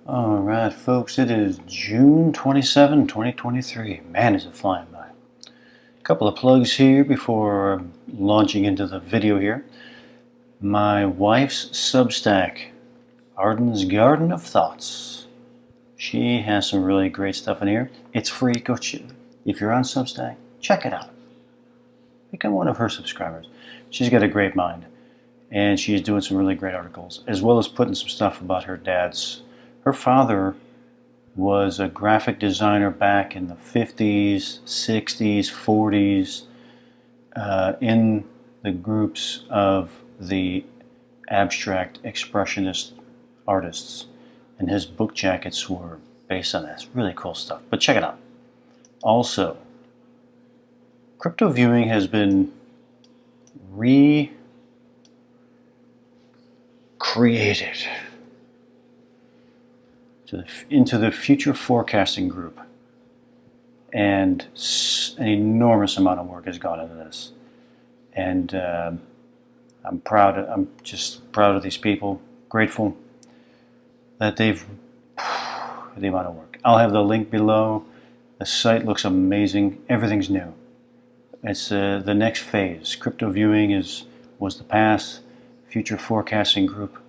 Alright, folks, it is June 27, 2023. Man, is it flying by. A couple of plugs here before launching into the video here. My wife's Substack, Arden's Garden of Thoughts. She has some really great stuff in here. It's free. Go if you're on Substack, check it out. Become one of her subscribers. She's got a great mind, and she's doing some really great articles, as well as putting some stuff about her dad's. Her father was a graphic designer back in the 50s, 60s, 40s, in the groups of the abstract expressionist artists. And his book jackets were based on that. It's really cool stuff. But check it out. Also, crypto viewing has been recreated into the future forecasting group, and an enormous amount of work has gone into this, and I'm just proud of these people, grateful that they've the amount of work. I'll have the link below. The site looks amazing. Everything's new. It's the next phase. Crypto viewing was the past. Future forecasting group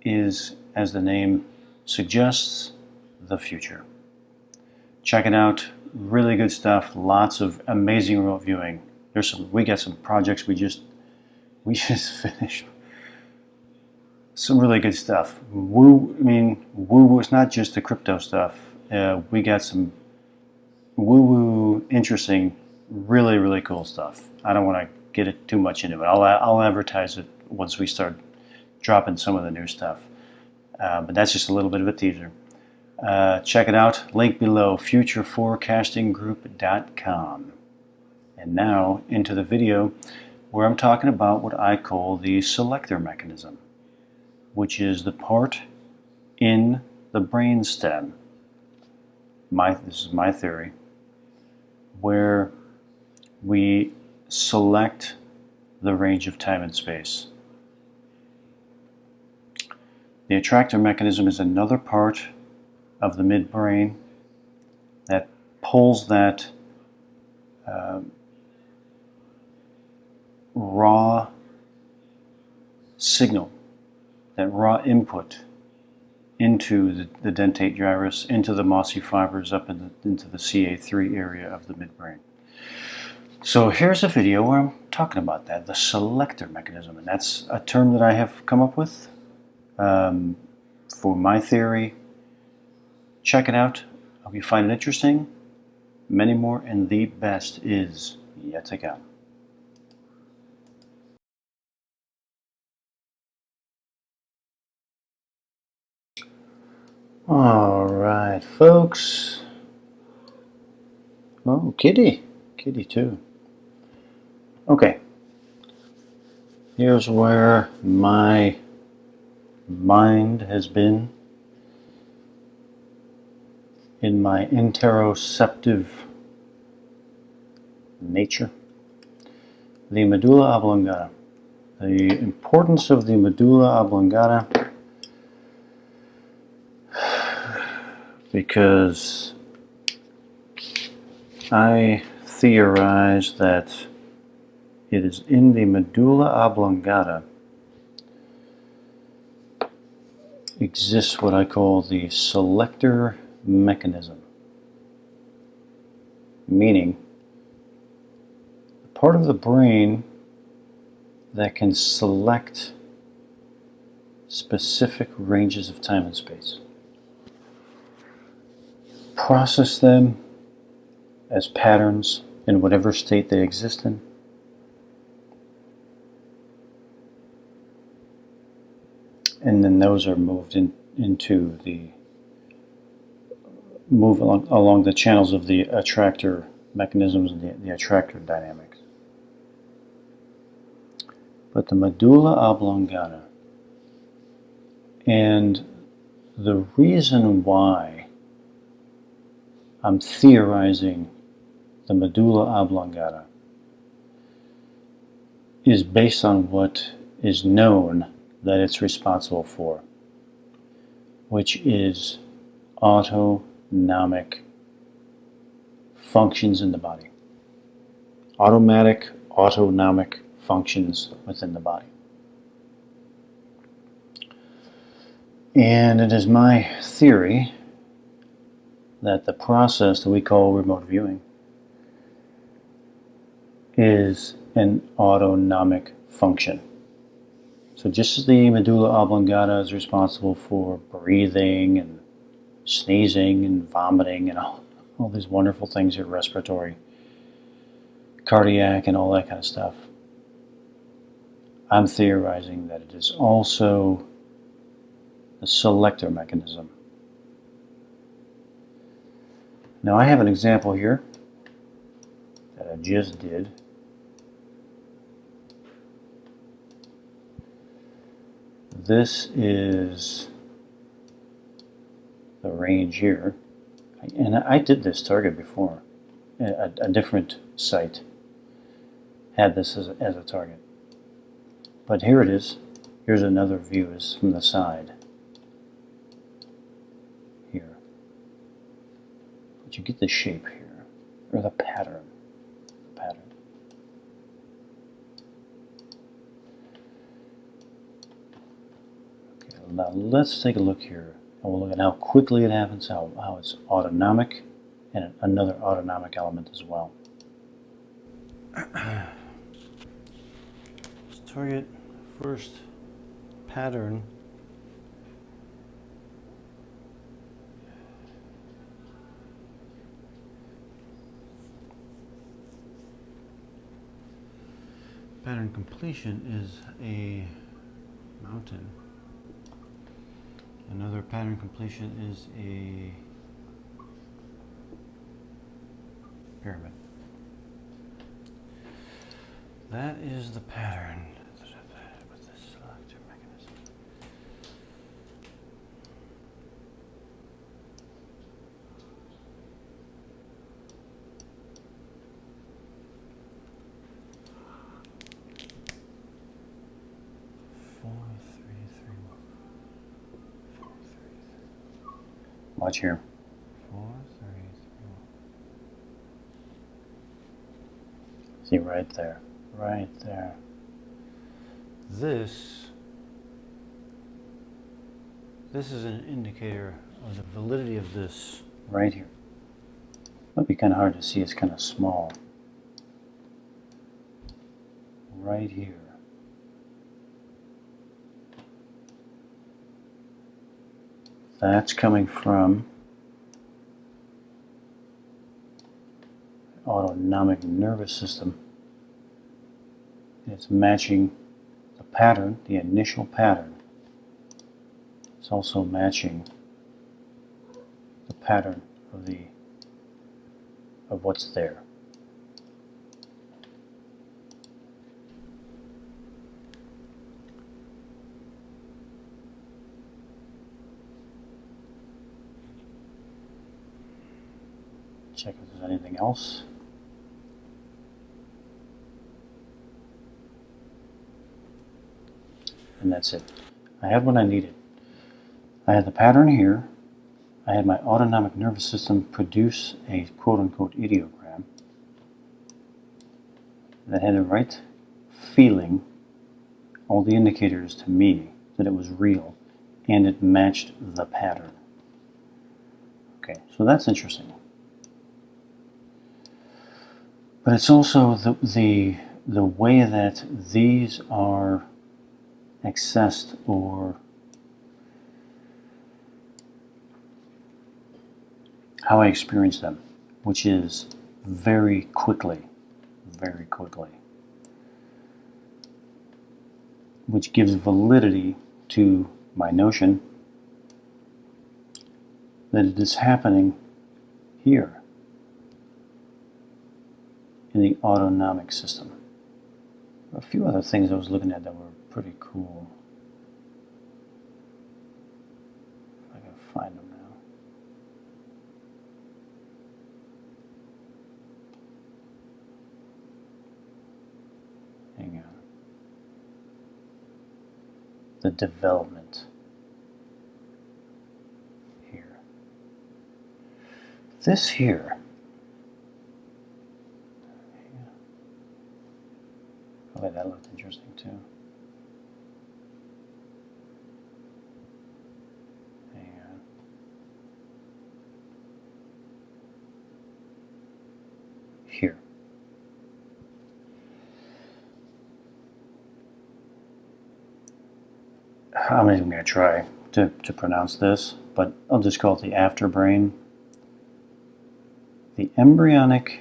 is, as the name suggests, the future. Check it out. Really good stuff. Lots of amazing remote viewing. We got some projects we just finished. Some really good stuff. Woo is not just the crypto stuff. We got some woo interesting, really cool stuff. I don't want to get it too much into it. I'll advertise it once we start dropping some of the new stuff. But that's just a little bit of a teaser. Check it out. Link below, futureforecastinggroup.com. And now into the video where I'm talking about what I call the selector mechanism, which is the part in the brainstem. This is my theory, where we select the range of time and space. The attractor mechanism is another part of the midbrain that pulls that raw signal, that raw input into the dentate gyrus, into the mossy fibers, up into the CA3 area of the midbrain. So here's a video where I'm talking about that, the selector mechanism, and that's a term that I have come up with for my theory. Check it out. Hope you find it interesting. Many more, and the best is yet to come. All right, folks. Oh, kitty too. Okay. Here's where my mind has been in my interoceptive nature. The medulla oblongata. The importance of the medulla oblongata, because I theorize that it is in the medulla oblongata exists what I call the selector mechanism, meaning the part of the brain that can select specific ranges of time and space, process them as patterns in whatever state they exist in, and then those are moved move along the channels of the attractor mechanisms and the attractor dynamics. But the medulla oblongata, and the reason why I'm theorizing the medulla oblongata is based on what is known that it's responsible for. which is autonomic functions in the body. Autonomic functions within the body. And it is my theory that the process that we call remote viewing is an autonomic function. So just as the medulla oblongata is responsible for breathing and sneezing and vomiting and all these wonderful things here, respiratory, cardiac, and all that kind of stuff, I'm theorizing that it is also the selector mechanism. Now I have an example here that I just did. This is the range here, and I did this target before. A different site had this as a target. But here it is. Here's another view is from the side. Here. But you get the shape here, or the pattern. Okay, now let's take a look here. And we'll look at how quickly it happens, how it's autonomic, and another autonomic element as well. Let's target first pattern. Pattern completion is a mountain. Another pattern completion is a pyramid. That is the pattern with the selector mechanism. Watch here. 4, 3, 3, 1. See right there. Right there. This is an indicator of the validity of this right here. Might be kind of hard to see, it's kind of small. Right here. That's coming from the autonomic nervous system. It's matching the pattern, the initial pattern. It's also matching the pattern of what's there. Check if there's anything else. And that's it. I have what I needed. I had the pattern here. I had my autonomic nervous system produce a quote-unquote ideogram that had the right feeling, all the indicators to me that it was real, and it matched the pattern. Okay, so that's interesting. But it's also the way that these are accessed, or how I experience them, which is very quickly, which gives validity to my notion that it is happening here in the autonomic system. A few other things I was looking at that were pretty cool. If I can find them now. Hang on. The development this here, oh, that looked interesting too. And here. I'm not even going to try to pronounce this, but I'll just call it the afterbrain. The embryonic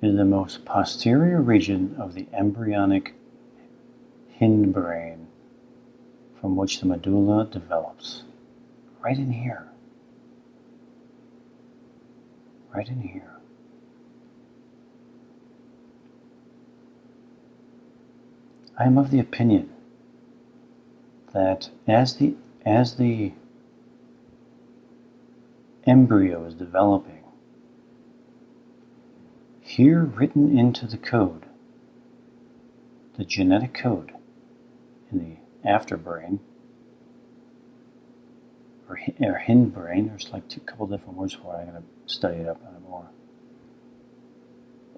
is the most posterior region of the embryonic hindbrain from which the medulla develops. Right in here. Right in here. I am of the opinion that as the embryo is developing, here written into the code, the genetic code in the afterbrain, or hindbrain, there's like a couple different words for it, I'm going to study it up on it more,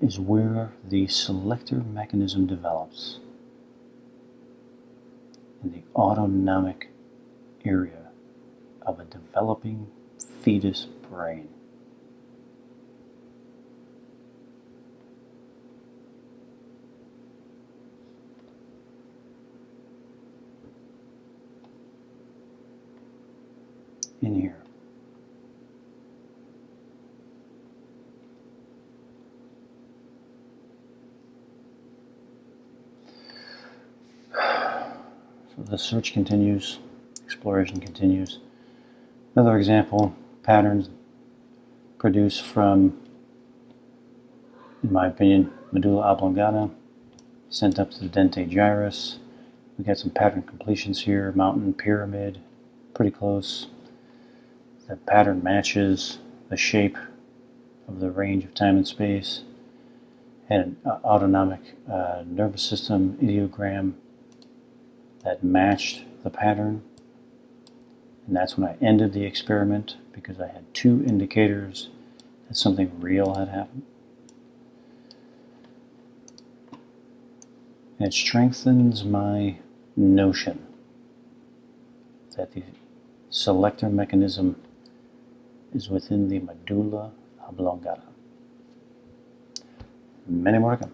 is where the selector mechanism develops. In the autonomic area of a developing fetus brain. In here. The search continues, exploration continues. Another example, patterns produced from, in my opinion, medulla oblongata, sent up to the dentate gyrus. We got some pattern completions here, mountain, pyramid, pretty close. The pattern matches the shape of the range of time and space, and an autonomic nervous system ideogram that matched the pattern. And that's when I ended the experiment, because I had two indicators that something real had happened. And it strengthens my notion that the selector mechanism is within the medulla oblongata. Many more to come.